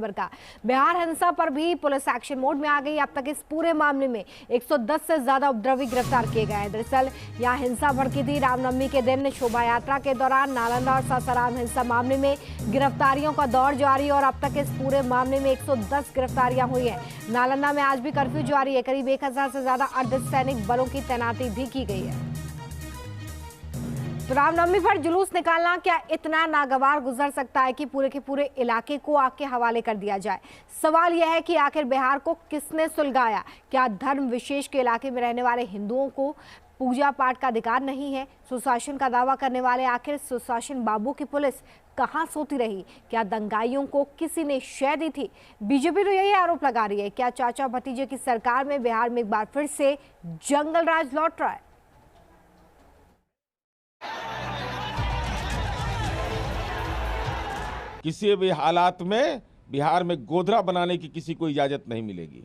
का बिहार हिंसा पर भी पुलिस एक्शन मोड में आ गई। अब तक इस पूरे मामले में 110 से ज्यादा उपद्रवी गिरफ्तार किए गए हैं। दरअसल यहां हिंसा भड़की थी रामनवमी के दिन शोभा यात्रा के दौरान। नालंदा और सासाराम हिंसा मामले में गिरफ्तारियों का दौर जारी और अब तक इस पूरे मामले में 110 गिरफ्तारियां हुई है। नालंदा में आज भी कर्फ्यू जारी है। करीब 1000 से ज्यादा अर्धसैनिक बलों की तैनाती भी की गई है। तो रामनवमी पर जुलूस निकालना क्या इतना नागवार गुजर सकता है कि पूरे के पूरे इलाके को आग के हवाले कर दिया जाए? सवाल यह है कि आखिर बिहार को किसने सुलगाया? क्या धर्म विशेष के इलाके में रहने वाले हिंदुओं को पूजा पाठ का अधिकार नहीं है? सुशासन का दावा करने वाले आखिर सुशासन बाबू की पुलिस कहां सोती रही? क्या दंगाइयों को किसी ने शय दी थी? बीजेपी तो यही आरोप लगा रही है। क्या चाचा भतीजे की सरकार में बिहार में एक बार फिर से जंगल राज लौट रहा है? किसी भी हालात में बिहार में गोधरा बनाने की किसी को इजाजत नहीं मिलेगी।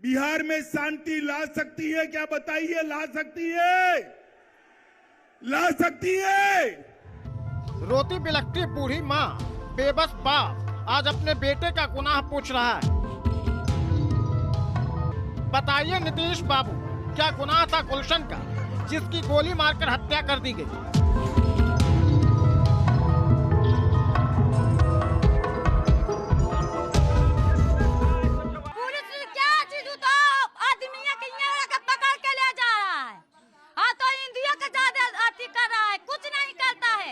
बिहार में शांति ला सकती है क्या बताइए? ला सकती है, ला सकती है। रोती बिलखती बूढ़ी माँ, बेबस बाप आज अपने बेटे का गुनाह पूछ रहा है। बताइए नीतीश बाबू, क्या गुनाह था गुलशन का जिसकी गोली मारकर हत्या कर दी गई? पुलिस क्या चीज तो आदमी के पकड़ के ले जा रहा है। हाँ तो इंडिया का ज्यादा अति कर रहा है, कुछ नहीं करता है।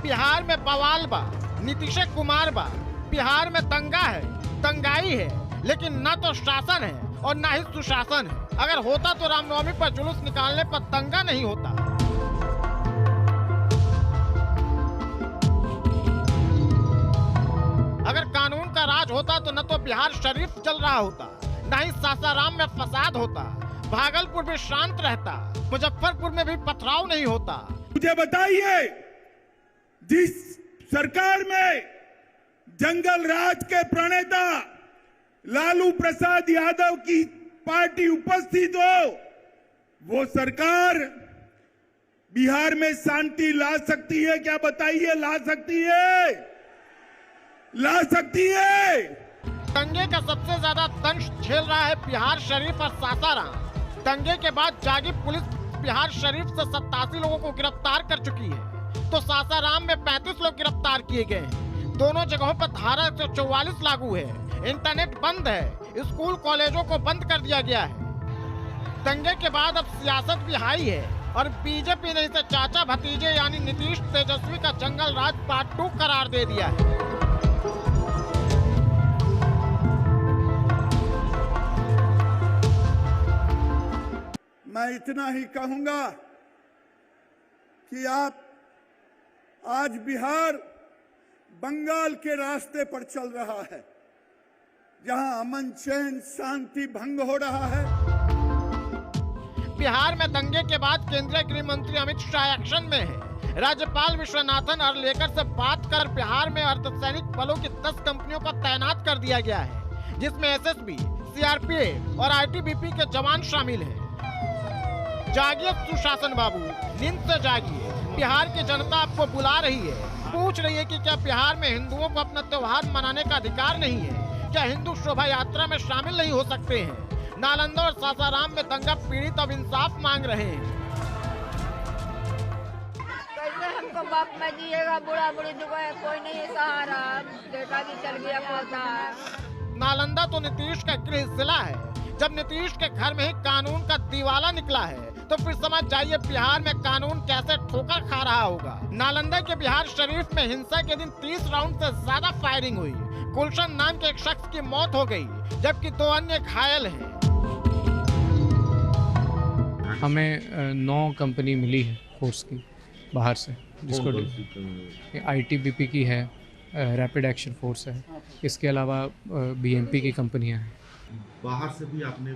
बिहार में बवाल बा, नीतीश कुमार बा। बिहार में दंगा है, दंगाई है, लेकिन न तो शासन है और न ही सुशासन है। अगर होता तो रामनवमी पर जुलूस निकालने पर दंगा नहीं होता। अगर कानून का राज होता तो न तो बिहार शरीफ चल रहा होता, न ही सासाराम में फसाद होता, भागलपुर में शांत रहता, मुजफ्फरपुर में भी पथराव नहीं होता। मुझे बताइए, जिस सरकार में जंगल राज के प्रणेता लालू प्रसाद यादव की पार्टी उपस्थित हो, वो सरकार बिहार में शांति ला सकती है क्या बताइए? ला सकती है, ला सकती है। दंगे का सबसे ज्यादा दंश झेल रहा है बिहार शरीफ और सासाराम। दंगे के बाद जागी पुलिस बिहार शरीफ से 87 लोगों को गिरफ्तार कर चुकी है, तो सासाराम में 35 लोग गिरफ्तार किए गए हैं। दोनों जगहों पर धारा 144 लागू है, इंटरनेट बंद है, स्कूल कॉलेजों को बंद कर दिया गया है। दंगे के बाद अब सियासत भी हाई है और बीजेपी ने इसे चाचा भतीजे यानी नीतीश तेजस्वी का जंगल राज पार्ट 2 करार दे दिया है। मैं इतना ही कहूंगा कि आप आज बिहार बंगाल के रास्ते पर चल रहा है, जहां अमन चैन शांति भंग हो रहा है। बिहार में दंगे के बाद केंद्रीय गृह मंत्री अमित शाह एक्शन में है। राज्यपाल विश्वनाथन अर्लेकर से बात कर बिहार में अर्धसैनिक बलों की 10 कंपनियों को तैनात कर दिया गया है, जिसमें एसएसबी, सीआरपीएफ और आईटीबीपी के जवान शामिल हैं। जागिए सुशासन बाबू, नींद से जागिए। बिहार की जनता आपको बुला रही है, पूछ रही है कि क्या बिहार में हिंदुओं को अपना त्योहार मनाने का अधिकार नहीं है? क्या हिंदू शोभा यात्रा में शामिल नहीं हो सकते हैं? नालंदा और सासाराम में दंगा पीड़ित अब इंसाफ मांग रहे हैं। कैसे हमको बाप में जिएगा, बूढ़ा बूढ़ी दुबई कोई नहीं सहारा, बेटा भी चल गया पोता। नालंदा तो नीतीश का गृह जिला है। जब नीतीश के घर में ही कानून का दिवाला निकला है, तो फिर समझ जाइए बिहार में कानून कैसे ठोकर खा रहा होगा। नालंदा के बिहार शरीफ में हिंसा के दिन 30 राउंड से ज्यादा फायरिंग हुई। गुलशन नाम के एक शख्स की मौत हो गई, जबकि 2 अन्य घायल हैं। हमें 9 कंपनी मिली है फोर्स की बाहर से, जिसको आईटीबीपी की है, रैपिड एक्शन फोर्स है, इसके अलावा बीएमपी की कंपनियां हैं। बाहर से भी आपने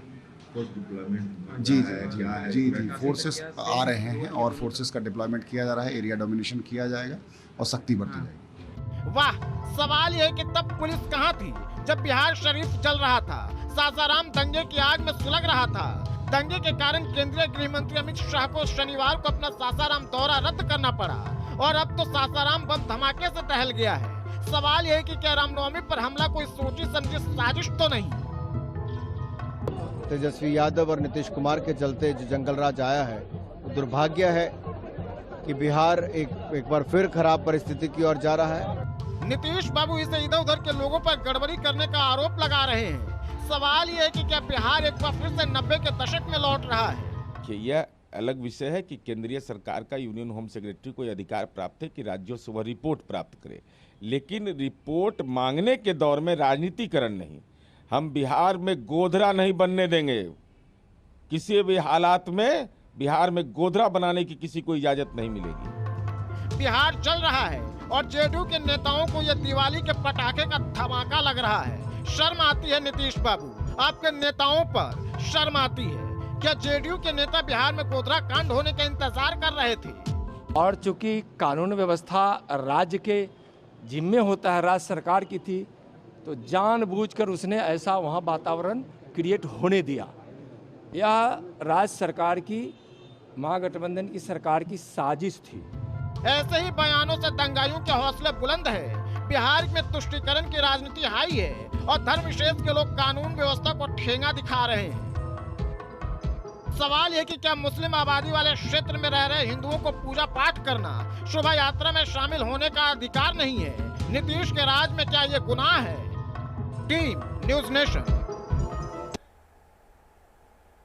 फोर्स डिप्लॉयमेंट जी फोर्सेस आ रहे हैं और फोर्सेस का डिप्लॉयमेंट किया जा रहा है, एरिया डोमिनेशन किया जाएगा और सख्ती बरती जाएगी। वाह, सवाल यह है कि तब पुलिस कहां थी जब बिहार शरीफ जल रहा था, सासाराम दंगे की आग में सुलग रहा था, दंगे के कारण केंद्रीय गृह मंत्री अमित शाह को शनिवार को अपना सासाराम दौरा रद्द करना पड़ा और अब तो सासाराम बम धमाके से दहल गया है। सवाल यह है कि क्या रामनवमी पर हमला कोई सोची समझी साजिश तो नहीं? तेजस्वी यादव और नीतीश कुमार के चलते जो जंगल राज आया है, दुर्भाग्य है कि बिहार एक बार फिर खराब परिस्थिति की ओर जा रहा है। नीतीश बाबू इसे इधर उधर के लोगों पर गड़बड़ी करने का आरोप लगा रहे हैं। सवाल ये है कि क्या बिहार एक बार फिर से 90 के दशक में लौट रहा है? कि यह अलग विषय है कि केंद्रीय सरकार का यूनियन होम सेक्रेटरी को अधिकार प्राप्त है कि राज्यों से वह रिपोर्ट प्राप्त करे, लेकिन रिपोर्ट मांगने के दौर में राजनीतिकरण नहीं। हम बिहार में गोधरा नहीं बनने देंगे। किसी भी हालात में बिहार में गोधरा बनाने की किसी को इजाजत नहीं मिलेगी। बिहार चल रहा है और जेडीयू के नेताओं को यह दिवाली के पटाखे का धमाका लग रहा है। शर्म आती है नीतीश बाबू, आपके नेताओं पर शर्म आती है? क्या जेडीयू के नेता बिहार में गोधरा कांड होने का इंतजार कर रहे थे? और चूंकि कानून व्यवस्था राज्य के जिम्मे होता है, राज्य सरकार की थी, तो जानबूझकर उसने ऐसा वहाँ वातावरण क्रिएट होने दिया। यह राज्य सरकार की, महागठबंधन की सरकार की साजिश थी। ऐसे ही बयानों से दंगाइयों के हौसले बुलंद है। बिहार में तुष्टीकरण की राजनीति हाई है और धर्म विशेष के लोग कानून व्यवस्था को ठेंगा दिखा रहे हैं। सवाल यह कि क्या मुस्लिम आबादी वाले क्षेत्र में रह रहे हिंदुओं को पूजा पाठ करना, शोभा यात्रा में शामिल होने का अधिकार नहीं है? नीतीश के राज में क्या ये गुनाह है? Team news nation.